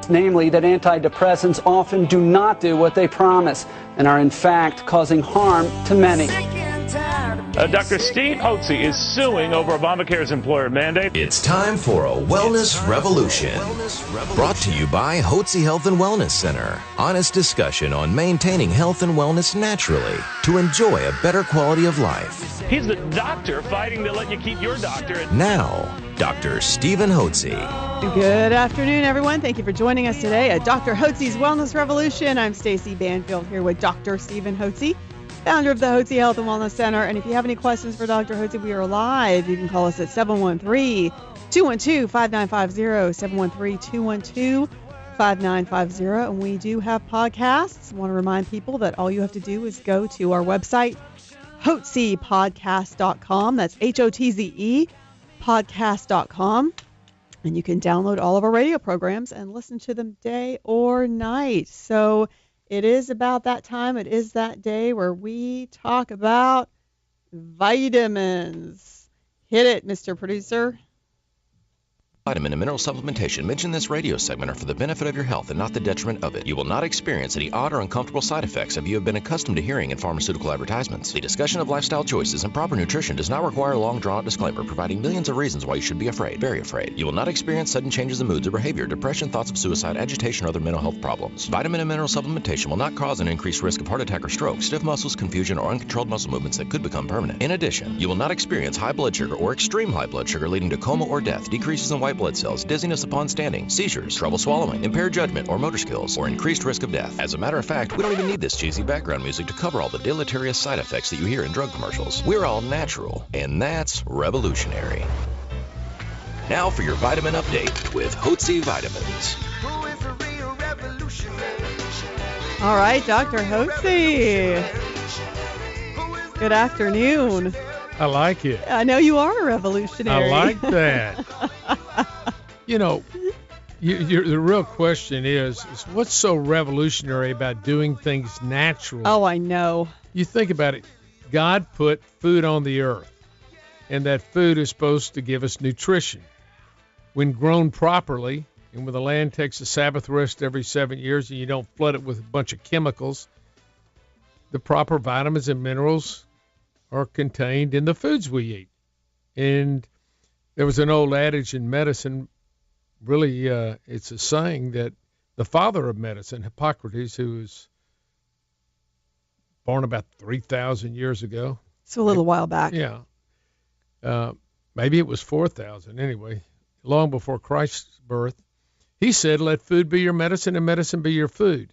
namely that antidepressants often do not do what they promise and are in fact causing harm to many. Dr. Steve Hotze is suing over Obamacare's employer mandate. It's time for a wellness revolution. Brought to you by Hotze Health and Wellness Center. Honest discussion on maintaining health and wellness naturally to enjoy a better quality of life. He's the doctor fighting to let you keep your doctor. Now, Dr. Stephen Hotze. Good afternoon, everyone. Thank you for joining us today at Dr. Hotze's Wellness Revolution. I'm Stacy Banfield here with Dr. Stephen Hotze, founder of the Hotze Health and Wellness Center. And if you have any questions for Dr. Hotze, we are live. You can call us at 713-212-5950, 713-212-5950. And we do have podcasts. I want to remind people that all you have to do is go to our website, hotzepodcast.com. That's HOTZE podcast.com. And you can download all of our radio programs and listen to them day or night. So it is about that time. It is that day where we talk about vitamins. Hit it, Mr. Producer. Vitamin and mineral supplementation mentioned in this radio segment are for the benefit of your health and not the detriment of it. You will not experience any odd or uncomfortable side effects if you have been accustomed to hearing in pharmaceutical advertisements. The discussion of lifestyle choices and proper nutrition does not require a long drawn-out disclaimer providing millions of reasons why you should be afraid, very afraid. You will not experience sudden changes in moods or behavior, depression, thoughts of suicide, agitation, or other mental health problems. Vitamin and mineral supplementation will not cause an increased risk of heart attack or stroke, stiff muscles, confusion, or uncontrolled muscle movements that could become permanent. In addition, you will not experience high blood sugar or extreme high blood sugar leading to coma or death, decreases in white blood cells, dizziness upon standing, seizures, trouble swallowing, impaired judgment or motor skills, or increased risk of death. As a matter of fact, we don't even need this cheesy background music to cover all the deleterious side effects that you hear in drug commercials. We're all natural, and that's revolutionary. Now for your vitamin update with Hotze Vitamins. All right, Dr. Hotze. Good afternoon. I like it. I know you are a revolutionary. I like that. You know, the real question is what's so revolutionary about doing things naturally? Oh, I know. You think about it. God put food on the earth, and that food is supposed to give us nutrition. When grown properly, and when the land takes a Sabbath rest every 7 years and you don't flood it with a bunch of chemicals, the proper vitamins and minerals are contained in the foods we eat. And there was an old adage in medicine, really it's a saying that the father of medicine, Hippocrates, who was born about 3,000 years ago. So a little while back. Yeah. Maybe it was 4,000 anyway, long before Christ's birth. He said, let food be your medicine and medicine be your food.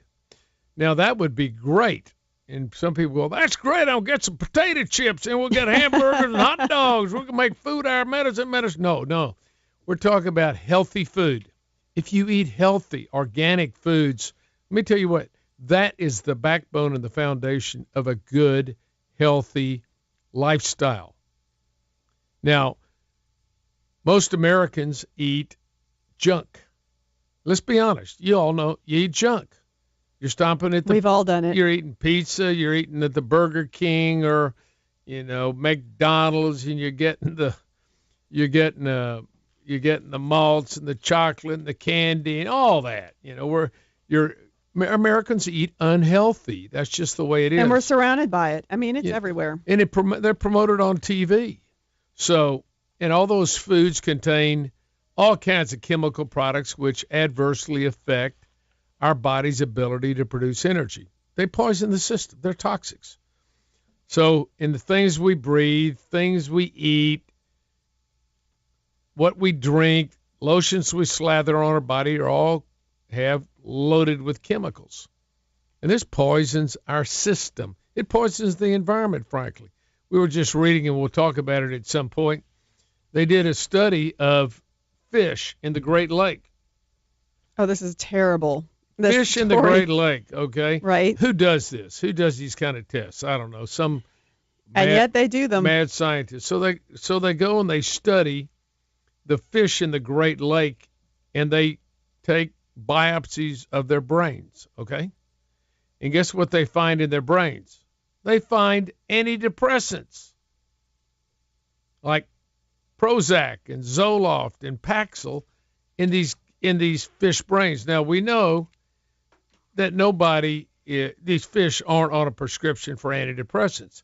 Now, that would be great. And some people go, that's great. I'll get some potato chips and we'll get hamburgers and hot dogs. We can make food our medicine. No. We're talking about healthy food. If you eat healthy, organic foods, let me tell you what, that is the backbone and the foundation of a good, healthy lifestyle. Now, most Americans eat junk. Let's be honest. You all know you eat junk. You're stomping at We've all done it. You're eating pizza. You're eating at the Burger King or, McDonald's, and you're getting the malts and the chocolate and the candy and all that. Americans eat unhealthy. That's just the way it is. And we're surrounded by it. I mean, it's everywhere. And they're promoted on TV. So, and all those foods contain all kinds of chemical products which adversely affect our body's ability to produce energy. They poison the system. They're toxics. So in the things we breathe, things we eat, what we drink, lotions we slather on our body are all loaded with chemicals. And this poisons our system. It poisons the environment, frankly. We were just reading, and we'll talk about it at some point. They did a study of fish in the Great Lake. Oh, this is terrible. Fish in the Great Lake, okay? Right. Who does this? Who does these kind of tests? I don't know. And yet they do them. Mad scientists. So they go and they study the fish in the Great Lake, and they take biopsies of their brains, okay? And guess what they find in their brains? They find antidepressants like Prozac and Zoloft and Paxil in these in these fish brains. Now, we know that these fish aren't on a prescription for antidepressants,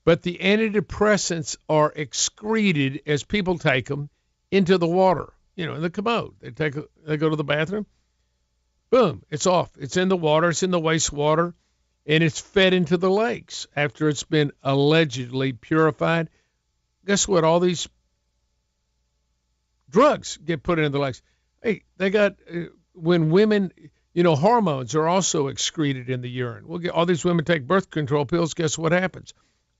but the antidepressants are excreted as people take them into the water, in the commode. They go to the bathroom, boom, it's off. It's in the water, it's in the wastewater, and it's fed into the lakes after it's been allegedly purified. Guess what? All these drugs get put into the lakes. Hey, they got, when women, hormones are also excreted in the urine. All these women take birth control pills. Guess what happens?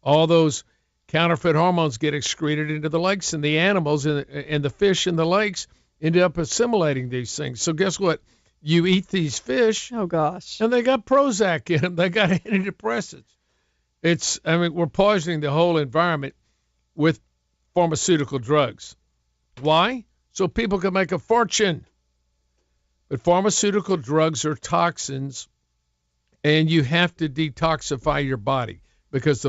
All those counterfeit hormones get excreted into the lakes, and the animals and the fish in the lakes end up assimilating these things. So guess what? You eat these fish. Oh, gosh. And they got Prozac in them. They got antidepressants. We're poisoning the whole environment with pharmaceutical drugs. Why? So people can make a fortune. But pharmaceutical drugs are toxins, and you have to detoxify your body because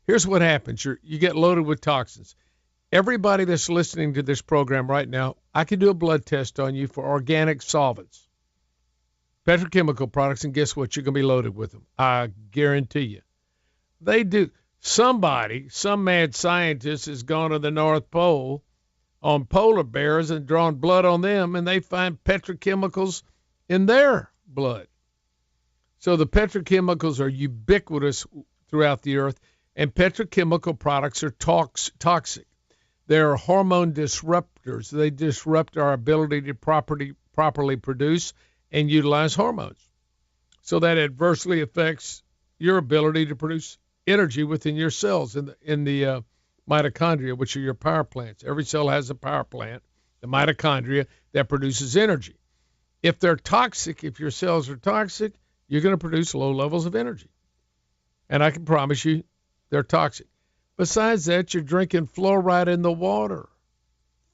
here's what happens. You get loaded with toxins. Everybody that's listening to this program right now, I can do a blood test on you for organic solvents, petrochemical products, and guess what? You're going to be loaded with them. I guarantee you. They do. Some mad scientist has gone to the North Pole on polar bears and drawn blood on them, and they find petrochemicals in their blood. So the petrochemicals are ubiquitous throughout the earth, and petrochemical products are toxic. They're hormone disruptors. They disrupt our ability to properly produce and utilize hormones. So that adversely affects your ability to produce energy within your cells in the mitochondria, which are your power plants. Every cell has a power plant, the mitochondria, that produces energy. If they're toxic, if your cells are toxic, you're going to produce low levels of energy. And I can promise you they're toxic. Besides that, you're drinking fluoride in the water.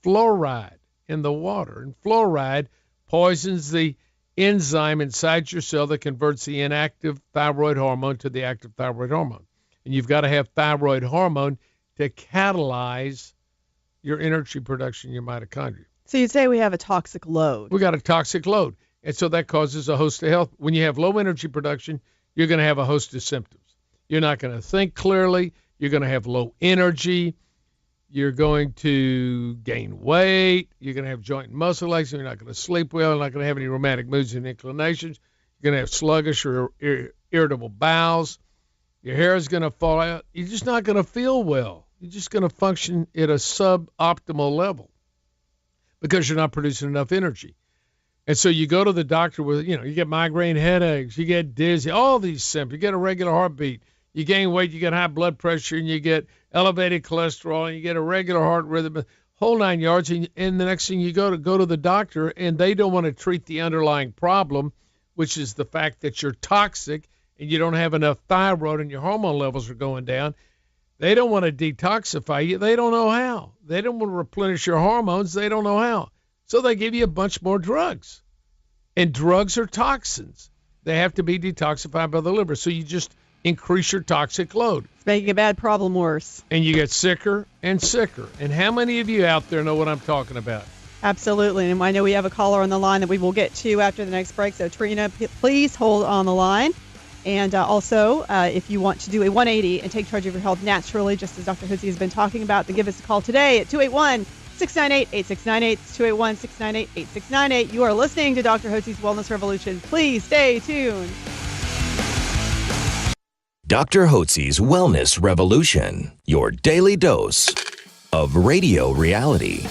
Fluoride in the water. And fluoride poisons the enzyme inside your cell that converts the inactive thyroid hormone to the active thyroid hormone. And you've got to have thyroid hormone to catalyze your energy production in your mitochondria. So you'd say we have a toxic load. We got a toxic load. And so that causes a host of health. When you have low energy production, you're going to have a host of symptoms. You're not going to think clearly. You're going to have low energy. You're going to gain weight. You're going to have joint and muscle aches. You're not going to sleep well. You're not going to have any romantic moods and inclinations. You're going to have sluggish or irritable bowels. Your hair is going to fall out. You're just not going to feel well. You're just going to function at a suboptimal level because you're not producing enough energy. And so you go to the doctor with, you get migraine headaches, you get dizzy, all these symptoms. You get a regular heartbeat. You gain weight, you get high blood pressure, and you get elevated cholesterol, and you get a regular heart rhythm, whole 9 yards. And the next thing you go to the doctor, and they don't want to treat the underlying problem, which is the fact that you're toxic and you don't have enough thyroid and your hormone levels are going down. They don't want to detoxify you. They don't know how. They don't want to replenish your hormones. They don't know how. So they give you a bunch more drugs. And drugs are toxins. They have to be detoxified by the liver. So you just increase your toxic load. It's making a bad problem worse. And you get sicker and sicker. And how many of you out there know what I'm talking about? Absolutely. And I know we have a caller on the line that we will get to after the next break. So, Trina, please hold on the line. And also, if you want to do a 180 and take charge of your health naturally, just as Dr. Hotze has been talking about, then give us a call today at 281-698-8698. It's 281-698-8698. You are listening to Dr. Hotze's Wellness Revolution. Please stay tuned. Dr. Hotze's Wellness Revolution, your daily dose of radio reality.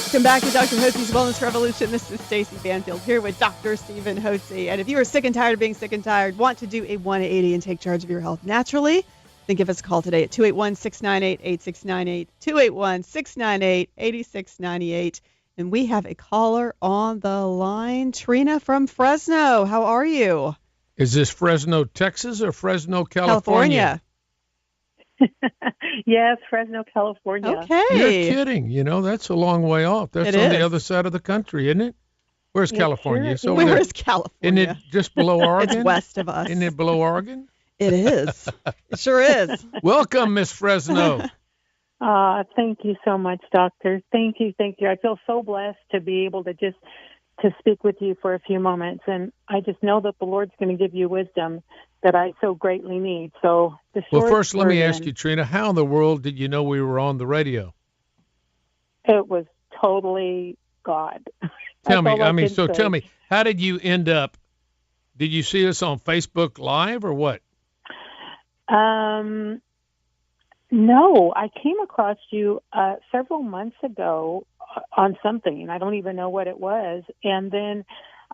Welcome back to Dr. Hotze's Wellness Revolution. This is Stacey Banfield here with Dr. Stephen Hotze. And if you are sick and tired of being sick and tired, want to do a 180 and take charge of your health naturally, then give us a call today at 281-698-8698, 281-698-8698. And we have a caller on the line, Trina from Fresno. How are you? Is this Fresno, Texas, or Fresno, California? Yes, Fresno, California. Okay. You're kidding. That's a long way off. That's on the other side of the country, isn't it? Where's California? Sure. Where is California? Isn't it just below Oregon? It's west of us. Isn't it below Oregon? It is. It sure is. Welcome, Miss Fresno. Thank you so much, doctor. Thank you. I feel so blessed to be able to just to speak with you for a few moments, and I just know that the Lord's going to give you wisdom that I so greatly need. So the short Well, first, let me ask version, you, Trina, how in the world did you know we were on the radio? it was totally God. Tell That's me, all I can say. tell me, how did you end up? Did you see us on Facebook Live or what? No, I came across you several months ago on something, and I don't even know what it was. And then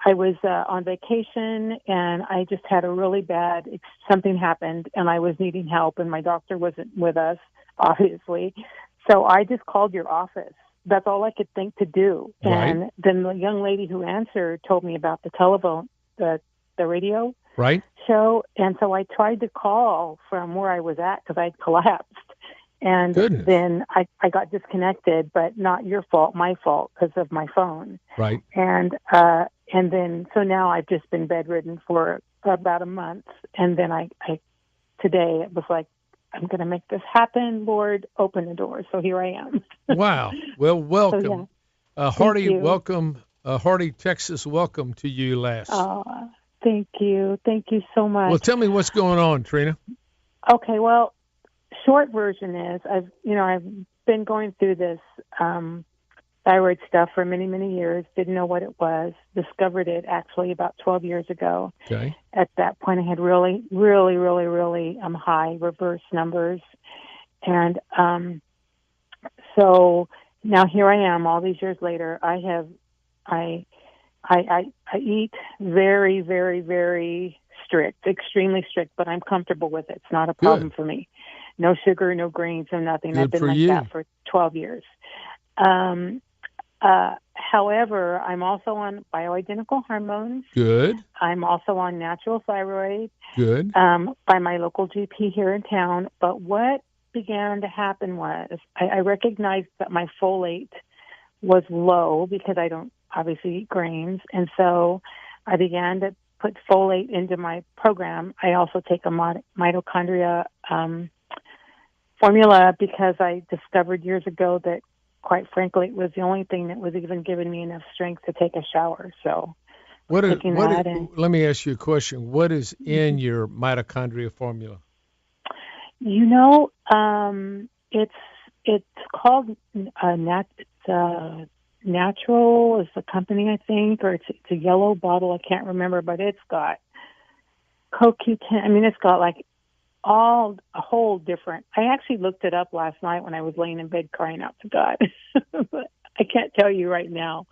I was on vacation, and I just had a really bad something happened, and I was needing help, and my doctor wasn't with us, obviously. So I just called your office. That's all I could think to do. Right. And then the young lady who answered told me about the telephone, the radio Right. show, and so I tried to call from where I was at because I'd collapsed, and Goodness. then I got disconnected, but not your fault, my fault, because of my phone. Right. And then so now I've just been bedridden for about a month, and then I today it was like, I'm going to make this happen, Lord, open the door. So here I am. Wow. Well, welcome. So, yeah. Hearty you. welcome, hearty Texas welcome to you, lass. Thank you. Thank you so much. Well, tell me what's going on, Trina. Okay, well, short version is I've been going through this thyroid stuff for many, many years. Didn't know what it was. Discovered it actually about 12 years ago. Okay. At that point, I had really, really, really, really high reverse numbers, and so now here I am. All these years later, I eat very, very, very strict, extremely strict, but I'm comfortable with it. It's not a problem for me. No sugar, no grains, no nothing. Good I've been for like you. that for 12 years. However, I'm also on bioidentical hormones. Good. I'm also on natural thyroid. Good. By my local GP here in town. But what began to happen was I recognized that my folate was low because I don't obviously eat grains. And so I began to put folate into my program. I also take a mitochondria formula because I discovered years ago that, quite frankly, it was the only thing that was even giving me enough strength to take a shower. So let me ask you a question. What is in your mitochondria formula? It's called Natural is the company, I think, or it's a yellow bottle. I can't remember, but it's got CoQ10. I mean, it's got like a whole different. I actually looked it up last night when I was laying in bed crying out to God. But I can't tell you right now.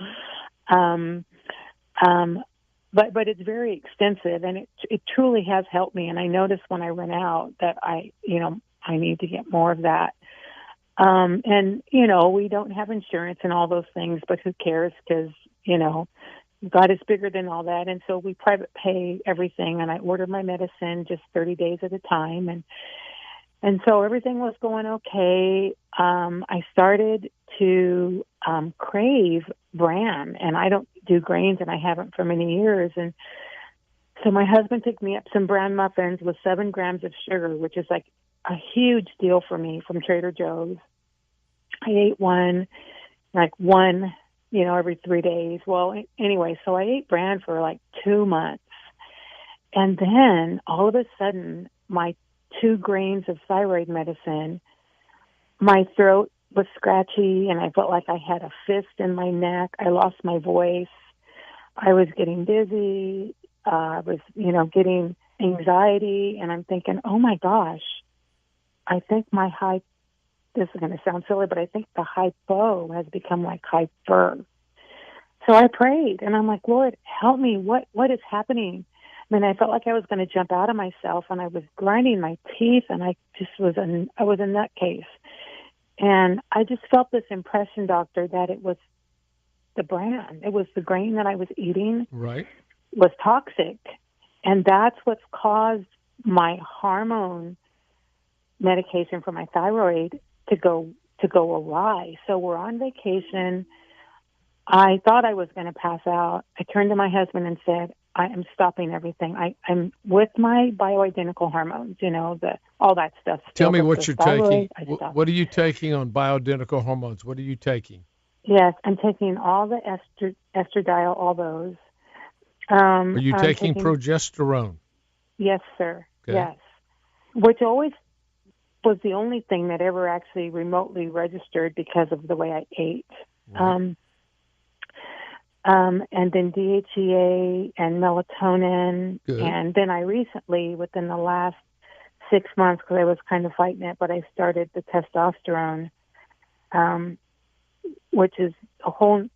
But it's very extensive, and it truly has helped me. And I noticed when I run out that I need to get more of that. And we don't have insurance and all those things, but who cares? Because God is bigger than all that. And so we private pay everything, and I order my medicine just 30 days at a time. And so everything was going okay. I started to crave bran, and I don't do grains, and I haven't for many years. And so my husband picked me up some bran muffins with 7 grams of sugar, which is like a huge deal for me, from Trader Joe's. I ate one every 3 days. Well, anyway, so I ate bran for like 2 months. And then all of a sudden, my 2 grains of thyroid medicine, my throat was scratchy, and I felt like I had a fist in my neck. I lost my voice. I was getting dizzy. I was, getting anxiety. And I'm thinking, oh my gosh, I think this is going to sound silly, but I think the hypo has become like hyper. So I prayed, and I'm like, Lord, help me. What is happening? I mean, I felt like I was going to jump out of myself, and I was grinding my teeth, and I was a nutcase. And I just felt this impression, doctor, that it was the bran. It was the grain that I was eating. Right. Was toxic. And that's what's caused my hormone medication for my thyroid to go awry. So we're on vacation. I thought I was going to pass out. I turned to my husband and said, I am stopping everything. I'm with my bioidentical hormones, the all that stuff. Tell me what you're taking. I stopped. What are you taking on bioidentical hormones? What are you taking? Yes, I'm taking all the estradiol, all those. Are you taking progesterone? Yes, sir. Okay. Yes, which always was the only thing that ever actually remotely registered because of the way I ate. Right. And then DHEA and melatonin. Good. And then I recently, within the last 6 months, because I was kind of fighting it, but I started the testosterone, which is a whole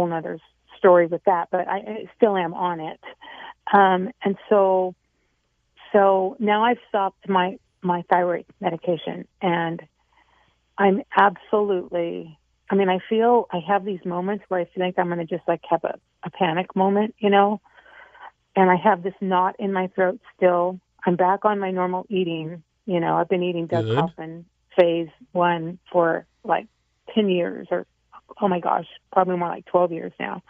nother story with that, but I still am on it. And so now I've stopped my thyroid medication, and I'm absolutely, I mean, I have these moments where I think I'm going to just like have a panic moment, you know, and I have this knot in my throat still. I'm back on my normal eating. You know, I've been eating Doug Kaufman phase 1 for like 10 years or, oh my gosh, probably more like 12 years now.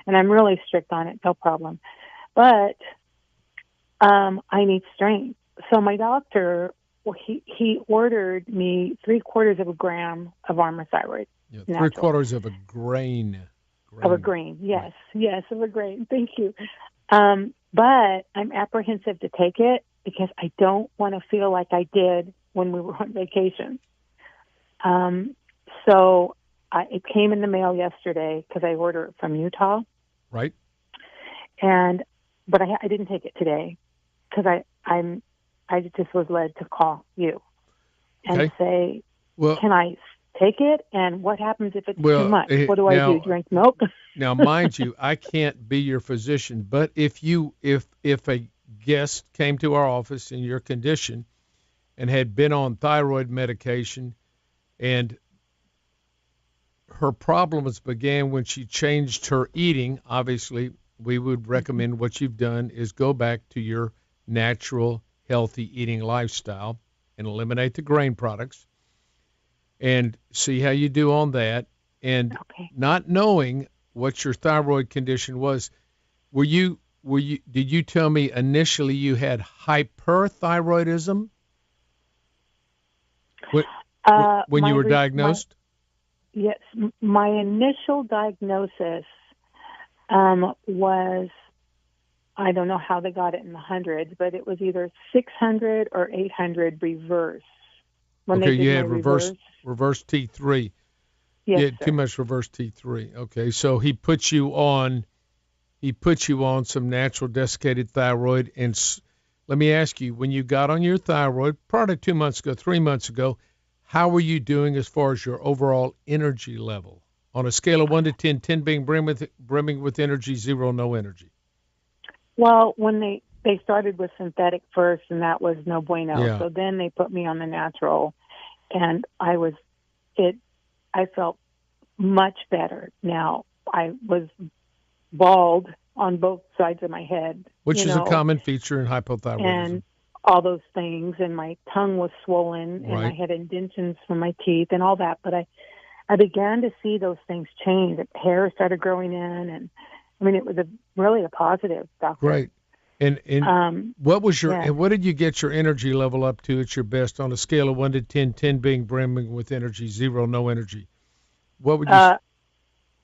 And I'm really strict on it, no problem. But I need strength. So my doctor, he ordered me 3/4 of a gram of Armour Thyroid. Yeah, 3/4 of a grain. Of a grain, yes. Right. Yes, of a grain. Thank you. But I'm apprehensive to take it because I don't want to feel like I did when we were on vacation. So it came in the mail yesterday because I ordered it from Utah. Right. But I didn't take it today because I just was led to call you and say, can I take it? And what happens if it's too much? What do I do? Drink milk? Now, mind you, I can't be your physician, but if a guest came to our office in your condition and had been on thyroid medication and her problems began when she changed her eating, obviously we would recommend what you've done is go back to your natural, healthy eating lifestyle and eliminate the grain products and see how you do on that. And not knowing what your thyroid condition was, did you tell me initially you had hyperthyroidism when you were diagnosed? Yes, my initial diagnosis was, I don't know how they got it in the hundreds, but it was either 600 or 800 reverse. You had reverse T3. Yes, you had too much reverse T3. Okay, so he put you on some natural desiccated thyroid. And let me ask you, when you got on your thyroid, probably 2 months ago, 3 months ago, how were you doing as far as your overall energy level? On a scale of 1 to 10, 10 being brimming with energy, 0 no energy. Well, when they started with synthetic first, and that was no bueno. Yeah. So then they put me on the natural, and I felt much better. Now, I was bald on both sides of my head. Which is a common feature in hypothyroidism. And all those things, and my tongue was swollen, and I had indentions from my teeth and all that. But I began to see those things change. The hair started growing in, and I mean, it was really a positive, doctor. Right. And what did you get your energy level up to at your best on a scale of 1 to 10, 10 being brimming with energy, 0 no energy? What would you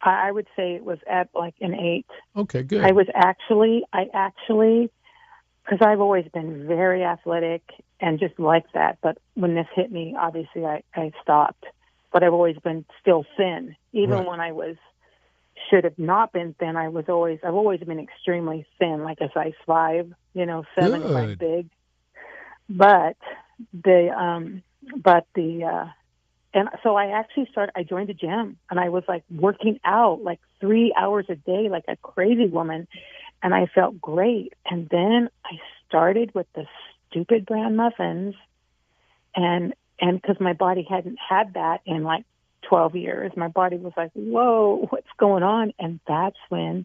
I would say it was at like an 8. Okay, good. I actually, because I've always been very athletic and just like that. But when this hit me, obviously I stopped. But I've always been still thin. Even when I should have not been thin, I've always been extremely thin, like a size 5, 7 if I'm big. And so I actually I joined the gym, and I was like working out like 3 hours a day, like a crazy woman. And I felt great. And then I started with the stupid bran muffins, and because my body hadn't had that in like 12 years, my body was like, whoa, what's going on? And that's when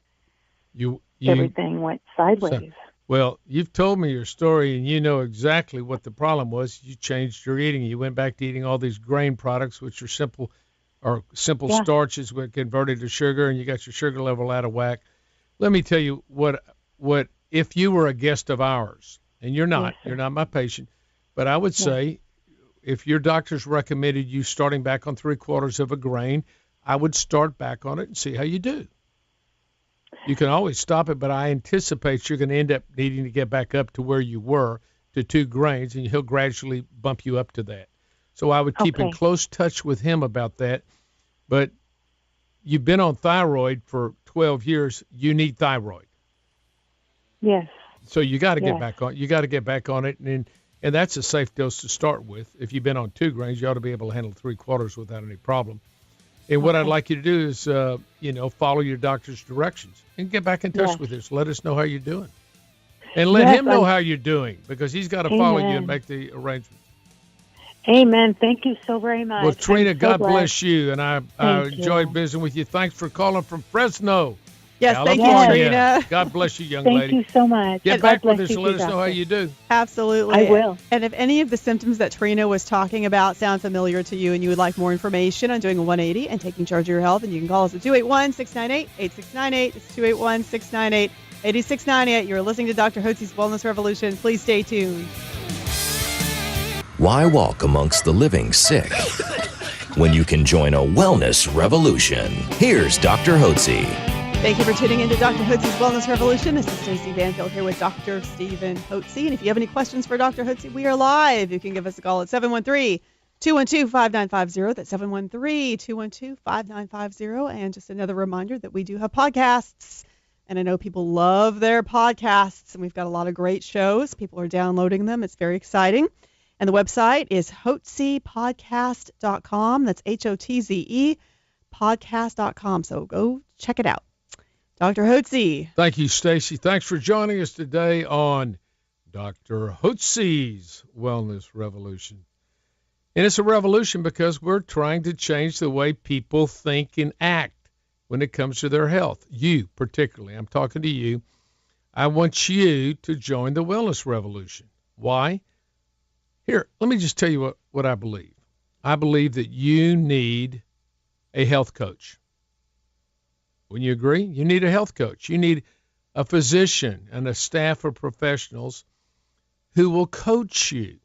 everything went sideways. Well, you've told me your story, and you know exactly what the problem was. You changed your eating. You went back to eating all these grain products, which are simple starches when converted to sugar, and you got your sugar level out of whack. Let me tell you what if you were a guest of ours, and you're not my patient, But I would say if your doctor's recommended you starting back on 3/4 of a grain, I would start back on it and see how you do. You can always stop it, but I anticipate you're going to end up needing to get back up to where you were to 2 grains, and he'll gradually bump you up to that. So I would keep in close touch with him about that. But you've been on thyroid for 12 years. You need thyroid. Yes. So you got to get back on. You got to get back on it, and that's a safe dose to start with. If you've been on 2 grains, you ought to be able to handle 3/4 without any problem. And what I'd like you to do is, follow your doctor's directions and get back in touch with us. Let us know how you're doing, and let him know how you're doing, because he's got to follow you and make the arrangements. Amen. Thank you so very much. Well, Trina, God bless you, and I enjoyed visiting with you. Thanks for calling from Fresno. Yes, California. thank you, Trina. God bless you, young Thank lady. you so much. Get back with us and let us know how you do. Absolutely. I will. And if any of the symptoms that Trina was talking about sound familiar to you and you would like more information on doing a 180 and taking charge of your health, and you can call us at 281-698-8698. It's 281-698-8698. You're listening to Dr. Hotze's Wellness Revolution. Please stay tuned. Why walk amongst the living sick when you can join a wellness revolution? Here's Dr. Hotze. Thank you for tuning in to Dr. Hotze's Wellness Revolution. This is Stacey Banfield here with Dr. Stephen Hotze. And if you have any questions for Dr. Hotze, we are live. You can give us a call at 713-212-5950. That's 713-212-5950. And just another reminder that we do have podcasts. And I know people love their podcasts. And we've got a lot of great shows. People are downloading them. It's very exciting. And the website is hotzepodcast.com. That's HOTZE podcast.com. So go check it out. Dr. Hotze. Thank you, Stacy. Thanks for joining us today on Dr. Hotze's Wellness Revolution. And it's a revolution because we're trying to change the way people think and act when it comes to their health. You, particularly. I'm talking to you. I want you to join the wellness revolution. Why? Here, let me just tell you what I believe. I believe that you need a health coach. Wouldn't you agree? You need a health coach. You need a physician and a staff of professionals who will coach you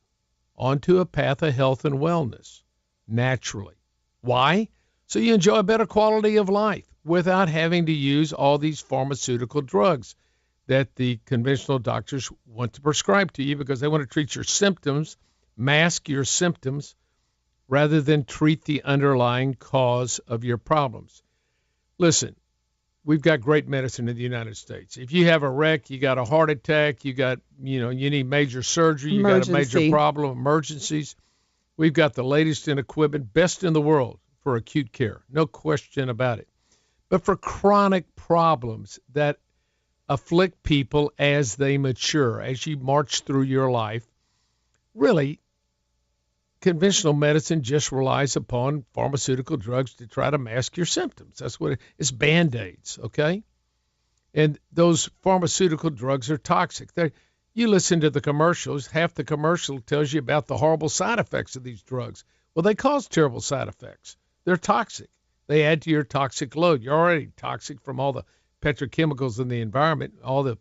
onto a path of health and wellness naturally. Why? So you enjoy a better quality of life without having to use all these pharmaceutical drugs that the conventional doctors want to prescribe to you because they want to treat your symptoms, mask your symptoms, rather than treat the underlying cause of your problems. Listen, we've got great medicine in the United States. If you have a wreck, you got a heart attack, you need major surgery, you got a major problem, emergencies, we've got the latest in equipment, best in the world for acute care, no question about it. But for chronic problems that afflict people as they mature, as you march through your life, really, conventional medicine just relies upon pharmaceutical drugs to try to mask your symptoms. That's what it's Band-Aids, okay? And those pharmaceutical drugs are toxic. You listen to the commercials, half the commercial tells you about the horrible side effects of these drugs. Well, they cause terrible side effects. They're toxic. They add to your toxic load. You're already toxic from all the petrochemicals in the environment, all the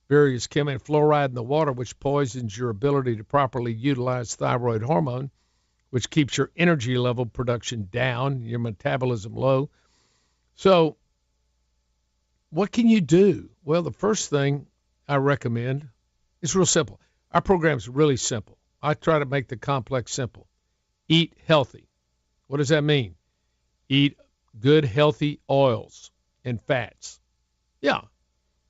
various chemicals, fluoride in the water, which poisons your ability to properly utilize thyroid hormone, which keeps your energy level production down, your metabolism low. So what can you do? Well, the first thing I recommend is real simple. Our program is really simple. I try to make the complex simple. Eat healthy. What does that mean? Eat good, healthy oils and fats. Yeah,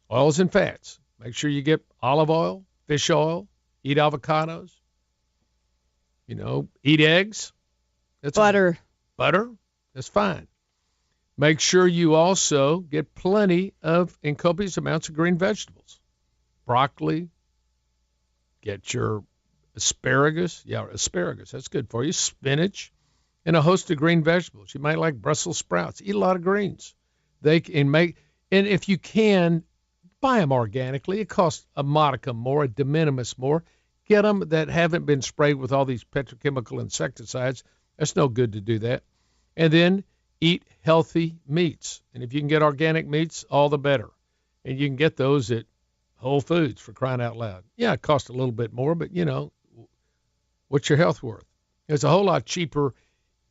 oils and fats. Make sure you get olive oil, fish oil, eat avocados. Eat eggs. That's butter. Butter, that's fine. Make sure you also get plenty of and copious amounts of green vegetables. Broccoli. Get your asparagus. Yeah, asparagus, that's good for you. Spinach and a host of green vegetables. You might like Brussels sprouts. Eat a lot of greens. And if you can, buy them organically. It costs a modicum more, a de minimis more. Get them that haven't been sprayed with all these petrochemical insecticides. That's no good to do that. And then eat healthy meats. And if you can get organic meats, all the better. And you can get those at Whole Foods, for crying out loud. Yeah, it costs a little bit more, but, what's your health worth? It's a whole lot cheaper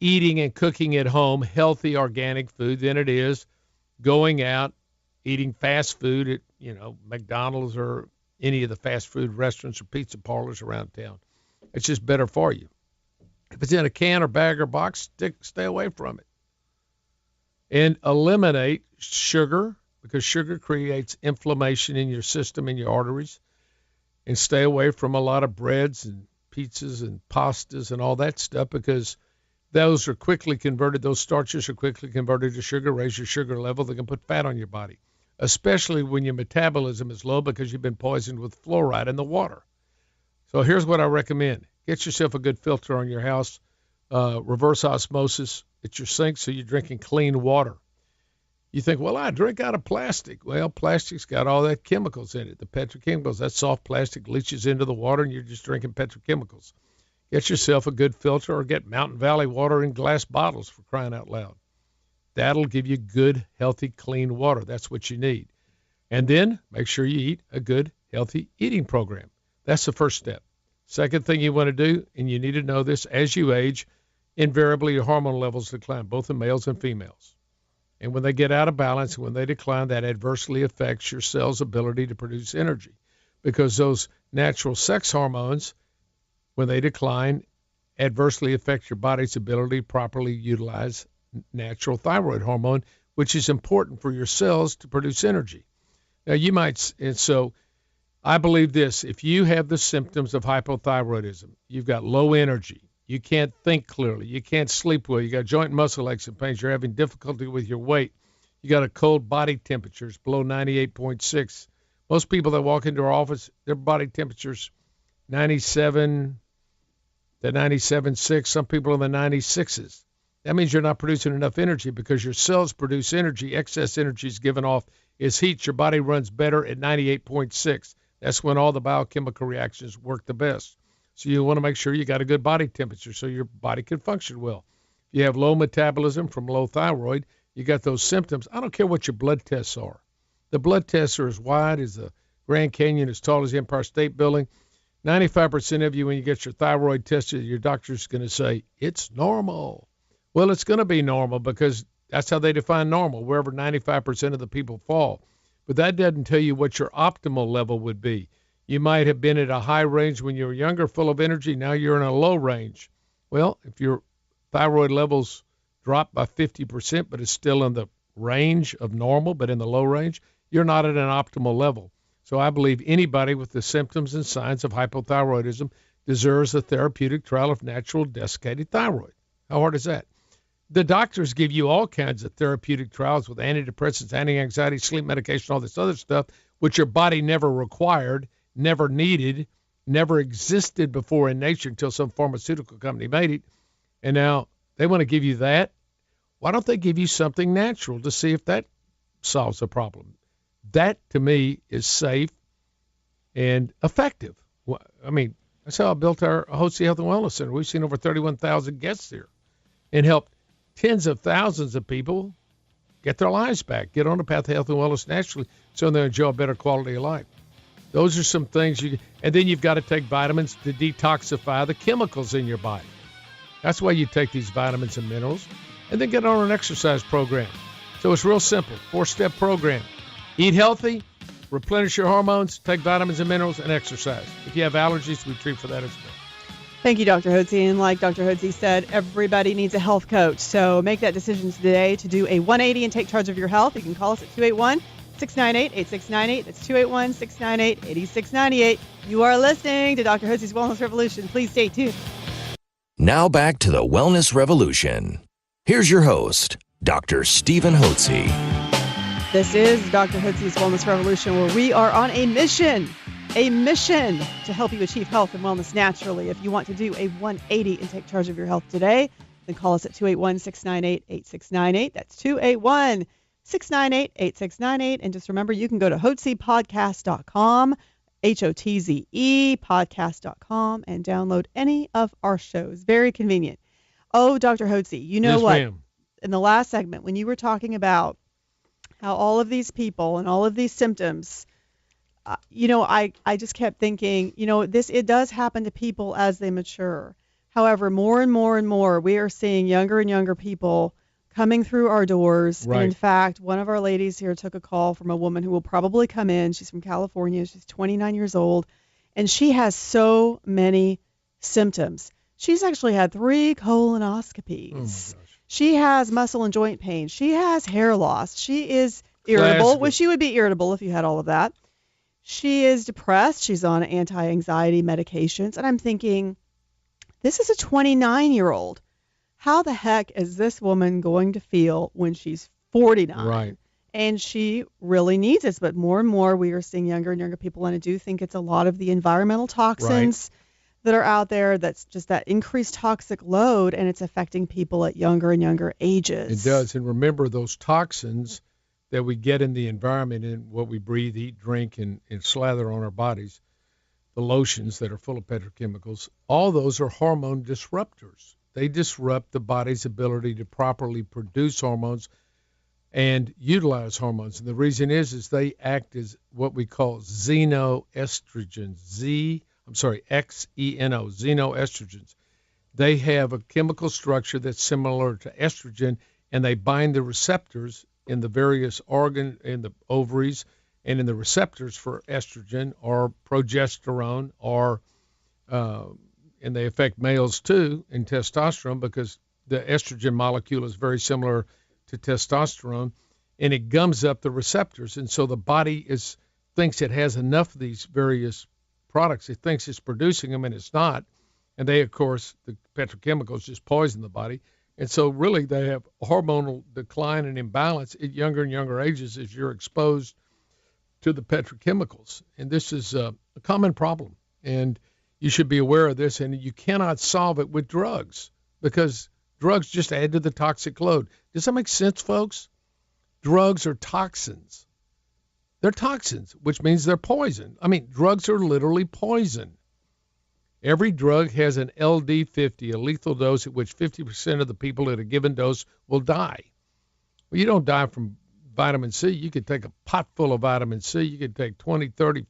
eating and cooking at home healthy organic food than it is going out eating fast food at, McDonald's or any of the fast food restaurants or pizza parlors around town. It's just better for you. If it's in a can or bag or box, stay away from it. And eliminate sugar, because sugar creates inflammation in your system, in your arteries. And stay away from a lot of breads and pizzas and pastas and all that stuff, because those starches are quickly converted to sugar, raise your sugar level. They can put fat on your body, especially when your metabolism is low because you've been poisoned with fluoride in the water. So here's what I recommend. Get yourself a good filter on your house, reverse osmosis at your sink so you're drinking clean water. You think, well, I drink out of plastic. Well, plastic's got all that chemicals in it, the petrochemicals. That soft plastic leaches into the water, and you're just drinking petrochemicals. Get yourself a good filter or get Mountain Valley water in glass bottles, for crying out loud. That'll give you good, healthy, clean water. That's what you need. And then make sure you eat a good, healthy eating program. That's the first step. Second thing you want to do, and you need to know this, as you age, invariably your hormone levels decline, both in males and females. And when they get out of balance, when they decline, that adversely affects your cell's ability to produce energy, because those natural sex hormones, when they decline, adversely affect your body's ability to properly utilize natural thyroid hormone, which is important for your cells to produce energy. Now, and so I believe this: if you have the symptoms of hypothyroidism, you've got low energy, you can't think clearly, you can't sleep well, you got joint and muscle aches and pains, you're having difficulty with your weight, you got a cold body temperature below 98.6. Most people that walk into our office, their body temperature's 97 to 97.6. Some people in the 96s. That means you're not producing enough energy, because your cells produce energy. Excess energy is given off as heat. Your body runs better at 98.6. That's when all the biochemical reactions work the best. So you want to make sure you got a good body temperature so your body can function well. If you have low metabolism from low thyroid, you got those symptoms. I don't care what your blood tests are. The blood tests are as wide as the Grand Canyon, as tall as the Empire State Building. 95% of you, when you get your thyroid tested, your doctor's going to say, it's normal. Well, it's going to be normal because that's how they define normal, wherever 95% of the people fall. But that doesn't tell you what your optimal level would be. You might have been at a high range when you were younger, full of energy. Now you're in a low range. Well, if your thyroid levels drop by 50%, but it's still in the range of normal, but in the low range, you're not at an optimal level. So I believe anybody with the symptoms and signs of hypothyroidism deserves a therapeutic trial of natural desiccated thyroid. How hard is that? The doctors give you all kinds of therapeutic trials with antidepressants, anti-anxiety, sleep medication, all this other stuff, which your body never required, never needed, never existed before in nature until some pharmaceutical company made it. And now they want to give you that. Why don't they give you something natural to see if that solves the problem? That, to me, is safe and effective. I mean, that's how I built our Hotze Health and Wellness Center. We've seen over 31,000 guests here and helped tens of thousands of people get their lives back, get on the path of health and wellness naturally so they enjoy a better quality of life. Those are some things and then you've got to take vitamins to detoxify the chemicals in your body. That's why you take these vitamins and minerals, and then get on an exercise program. So it's real simple, 4-step program. Eat healthy, replenish your hormones, take vitamins and minerals, and exercise. If you have allergies, we treat for that as well. Thank you, Dr. Hotze. And like Dr. Hotze said, everybody needs a health coach. So make that decision today to do a 180 and take charge of your health. You can call us at 281-698-8698. That's 281-698-8698. You are listening to Dr. Hotze's Wellness Revolution. Please stay tuned. Now back to the Wellness Revolution. Here's your host, Dr. Stephen Hotze. This is Dr. Hotze's Wellness Revolution, where we are on a mission to help you achieve health and wellness naturally. If you want to do a 180 and take charge of your health today, then call us at 281-698-8698. That's 281-698-8698. And just remember, you can go to hotzepodcast.com, HOTZE podcast.com, and download any of our shows. Very convenient. Oh, Dr. Hotze, you know yes, what? Ma'am. In the last segment, when you were talking about how all of these people and all of these symptoms I just kept thinking, it does happen to people as they mature. However, more and more and more, we are seeing younger and younger people coming through our doors. Right. And in fact, one of our ladies here took a call from a woman who will probably come in. She's from California. She's 29 years old, and she has so many symptoms. She's actually had 3 colonoscopies. Oh my gosh. She has muscle and joint pain. She has hair loss. She is irritable, which she would be irritable if you had all of that. She is depressed. She's on anti-anxiety medications. And I'm thinking, this is a 29-year-old. How the heck is this woman going to feel when she's 49? Right. And she really needs this. But more and more, we are seeing younger and younger people. And I do think it's a lot of the environmental toxins that are out there. That's just that increased toxic load, and it's affecting people at younger and younger ages. It does. And remember, those toxins that we get in the environment and what we breathe, eat, drink, and slather on our bodies, the lotions that are full of petrochemicals, all those are hormone disruptors. They disrupt the body's ability to properly produce hormones and utilize hormones. And the reason is they act as what we call xenoestrogens. Xeno, xenoestrogens. They have a chemical structure that's similar to estrogen, and they bind the receptors in the various organ, in the ovaries, and in the receptors for estrogen or progesterone, or and they affect males too in testosterone, because the estrogen molecule is very similar to testosterone, and it gums up the receptors. And so the body thinks it has enough of these various products. It thinks it's producing them, and it's not. And they, of course, the petrochemicals just poison the body. And so really they have hormonal decline and imbalance at younger and younger ages as you're exposed to the petrochemicals. And this is a common problem. And you should be aware of this. And you cannot solve it with drugs, because drugs just add to the toxic load. Does that make sense, folks? Drugs are toxins. They're toxins, which means they're poison. I mean, drugs are literally poison. Every drug has an LD50, a lethal dose at which 50% of the people at a given dose will die. Well, you don't die from vitamin C. You could take a pot full of vitamin C. You could take 20, 30,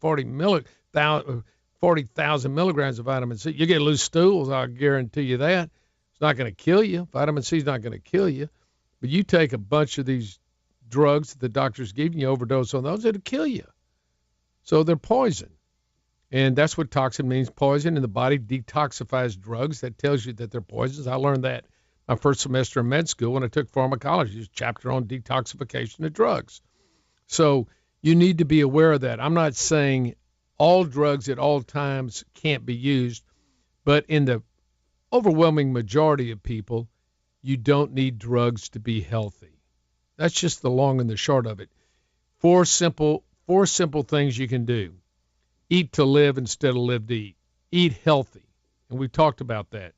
40,000 milligrams of vitamin C. You get loose stools, I'll guarantee you that. It's not going to kill you. Vitamin C is not going to kill you. But you take a bunch of these drugs that the doctor's giving you, overdose on those, it'll kill you. So they're poison. And that's what toxin means, poison, and the body detoxifies drugs. That tells you that they're poisons. I learned that my first semester in med school when I took pharmacology. There's a chapter on detoxification of drugs. So you need to be aware of that. I'm not saying all drugs at all times can't be used, but in the overwhelming majority of people, you don't need drugs to be healthy. That's just the long and the short of it. Four simple things you can do. Eat to live instead of live to eat. Eat healthy, and we've talked about that.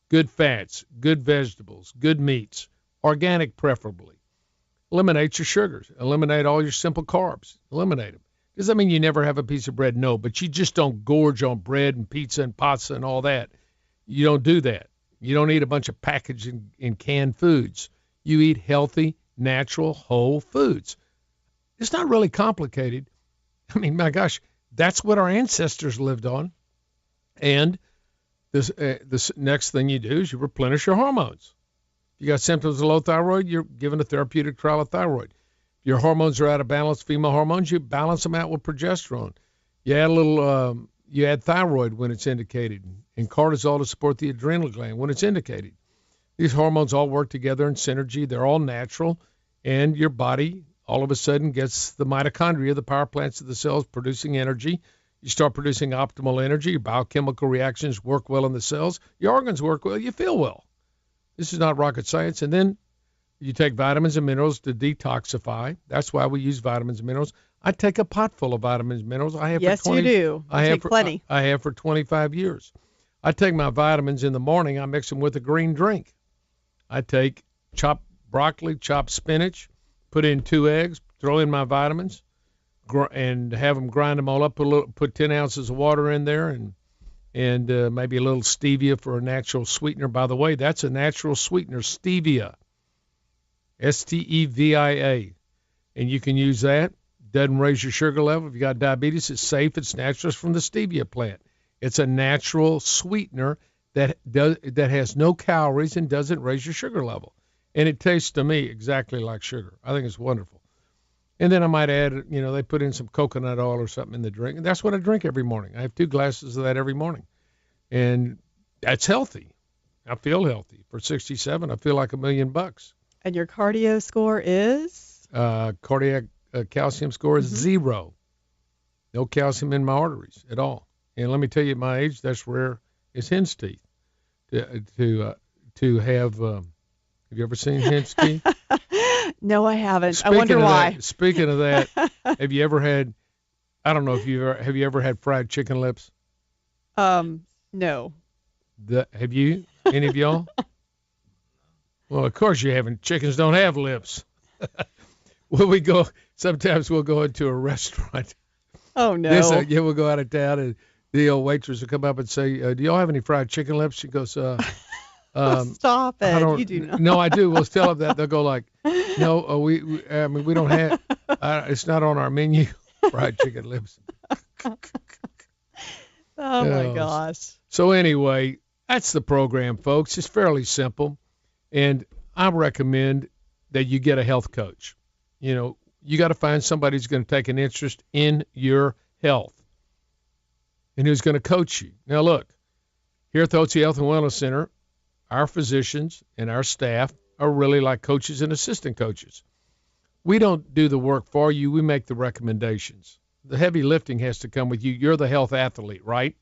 Good fats, good vegetables, good meats, organic preferably. Eliminate your sugars. Eliminate all your simple carbs. Eliminate them. Does that mean you never have a piece of bread? No, but you just don't gorge on bread and pizza and pasta and all that. You don't do that. You don't eat a bunch of packaged and canned foods. You eat healthy, natural, whole foods. It's not really complicated. I mean, my gosh, that's what our ancestors lived on. And this next thing you do is you replenish your hormones. If you got symptoms of low thyroid, you're given a therapeutic trial of thyroid. If your hormones are out of balance, female hormones, you balance them out with progesterone. You add you add thyroid when it's indicated, and cortisol to support the adrenal gland when it's indicated. These hormones all work together in synergy. They're all natural, and your body all of a sudden gets the mitochondria, the power plants of the cells, producing energy. You start producing optimal energy. Your biochemical reactions work well in the cells. Your organs work well. You feel well. This is not rocket science. And then you take vitamins and minerals to detoxify. That's why we use vitamins and minerals. I take a pot full of vitamins and minerals. I have yes, for 20, you do. I take plenty. I have for 25 years. I take my vitamins in the morning. I mix them with a green drink. I take chopped broccoli, chopped spinach, put in 2 eggs, throw in my vitamins, and have them grind them all up. Put 10 ounces of water in there, and maybe a little stevia for a natural sweetener. By the way, that's a natural sweetener, stevia, Stevia, and you can use that. Doesn't raise your sugar level. If you got diabetes, it's safe. It's natural. It's from the stevia plant. It's a natural sweetener that has no calories and doesn't raise your sugar level. And it tastes to me exactly like sugar. I think it's wonderful. And then I might add, they put in some coconut oil or something in the drink. And that's what I drink every morning. I have 2 glasses of that every morning. And that's healthy. I feel healthy. For 67, I feel like $1 million. And your cardio score is? Cardiac calcium score is 0. No calcium in my arteries at all. And let me tell you, at my age, that's rare as hen's teeth. To have you ever seen hen's teeth? No, I haven't. I wonder why. Speaking of that, have you ever had? I don't know if have you ever had fried chicken lips? No. Have you? Any of y'all? Well, of course you haven't. Chickens don't have lips. Sometimes we'll go into a restaurant. Oh no. We'll go out of town and the old waitress will come up and say, "Do y'all have any fried chicken lips?" She goes, "Stop it! You do not." No, I do. We'll tell them that. They'll go like, "No, we don't have. It's not on our menu. Fried chicken lips." Oh my gosh. So anyway, that's the program, folks. It's fairly simple, and I recommend that you get a health coach. You got to find somebody who's going to take an interest in your health and who's going to coach you. Now, look, here at the Hotze Health and Wellness Center, our physicians and our staff are really like coaches and assistant coaches. We don't do the work for you. We make the recommendations. The heavy lifting has to come with you. You're the health athlete, right?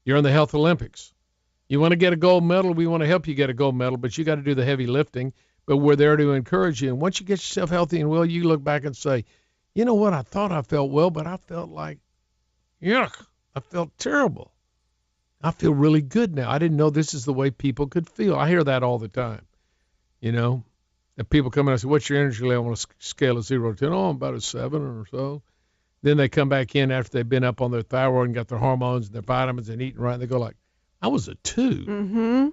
You're in the Health Olympics. You want to get a gold medal, we want to help you get a gold medal, but you got to do the heavy lifting. But we're there to encourage you. And once you get yourself healthy and well, you look back and say, you know what, I thought I felt well, but I felt like, yuck, I felt terrible. I feel really good now. I didn't know this is the way people could feel. I hear that all the time. And people come in and say, what's your energy level on a scale of 0 to 10? Oh, I'm about a 7 or so. Then they come back in after they've been up on their thyroid and got their hormones and their vitamins and eating right. And they go like, I was a 2. Mm-hmm.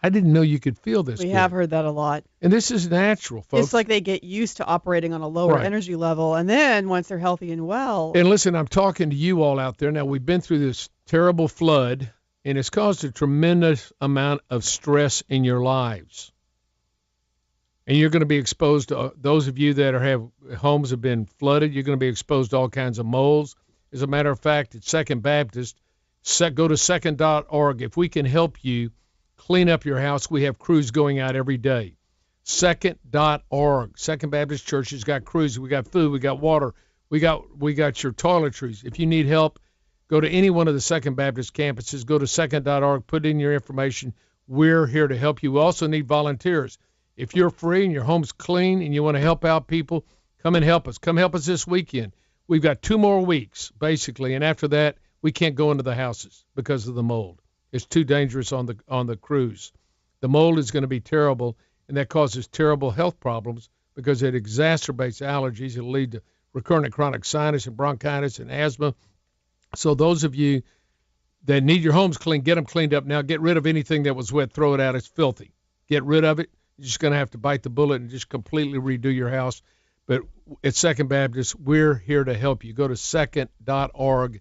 I didn't know you could feel this. We have heard that a lot. And this is natural, folks. It's like they get used to operating on a lower energy level, and then once they're healthy and well. And listen, I'm talking to you all out there. Now, we've been through this terrible flood, and it's caused a tremendous amount of stress in your lives. And you're going to be exposed to, those of you that have homes have been flooded, you're going to be exposed to all kinds of molds. As a matter of fact, at Second Baptist, go to second.org. If we can help you clean up your house, we have crews going out every day. Second.org. Second Baptist Church has got crews. We got food. We got water. We got your toiletries. If you need help, go to any one of the Second Baptist campuses. Go to second.org. Put in your information. We're here to help you. We also need volunteers. If you're free and your home's clean and you want to help out people, come and help us. Come help us this weekend. We've got 2 more weeks, basically, and after that, we can't go into the houses because of the mold. It's too dangerous on the cruise. The mold is going to be terrible, and that causes terrible health problems because it exacerbates allergies. It'll lead to recurrent and chronic sinus and bronchitis and asthma. So those of you that need your homes clean, get them cleaned up now. Get rid of anything that was wet. Throw it out. It's filthy. Get rid of it. You're just going to have to bite the bullet and just completely redo your house. But at Second Baptist, we're here to help you. Go to second.org,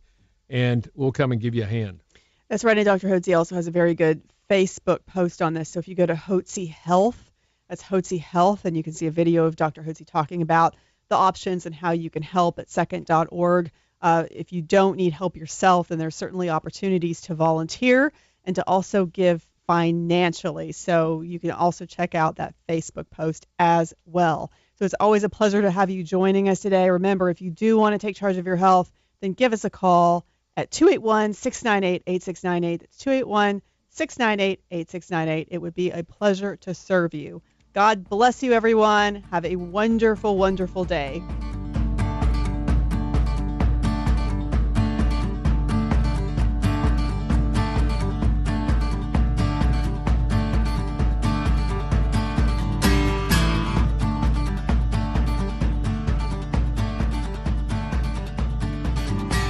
and we'll come and give you a hand. That's right. And Dr. Hotze also has a very good Facebook post on this. So if you go to Hotze Health, that's Hotze Health, and you can see a video of Dr. Hotze talking about the options and how you can help at second.org. If you don't need help yourself, then there's certainly opportunities to volunteer and to also give financially. So you can also check out that Facebook post as well. So it's always a pleasure to have you joining us today. Remember, if you do want to take charge of your health, then give us a call at 281-698-8698. It's 281-698-8698. It would be a pleasure to serve you. God bless you, everyone. Have a wonderful, wonderful day.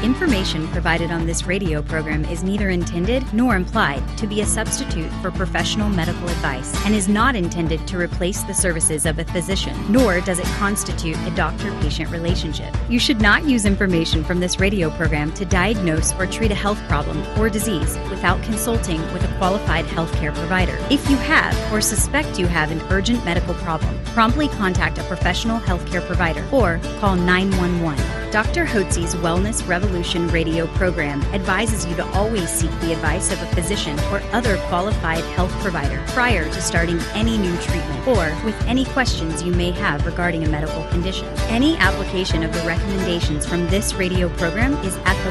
Information provided on this radio program is neither intended nor implied to be a substitute for professional medical advice and is not intended to replace the services of a physician, nor does it constitute a doctor-patient relationship. You should not use information from this radio program to diagnose or treat a health problem or disease without consulting with a qualified healthcare provider. If you have or suspect you have an urgent medical problem, promptly contact a professional healthcare provider or call 911. Dr. Hotze's Wellness Revolution radio program advises you to always seek the advice of a physician or other qualified health provider prior to starting any new treatment or with any questions you may have regarding a medical condition. Any application of the recommendations from this radio program is at the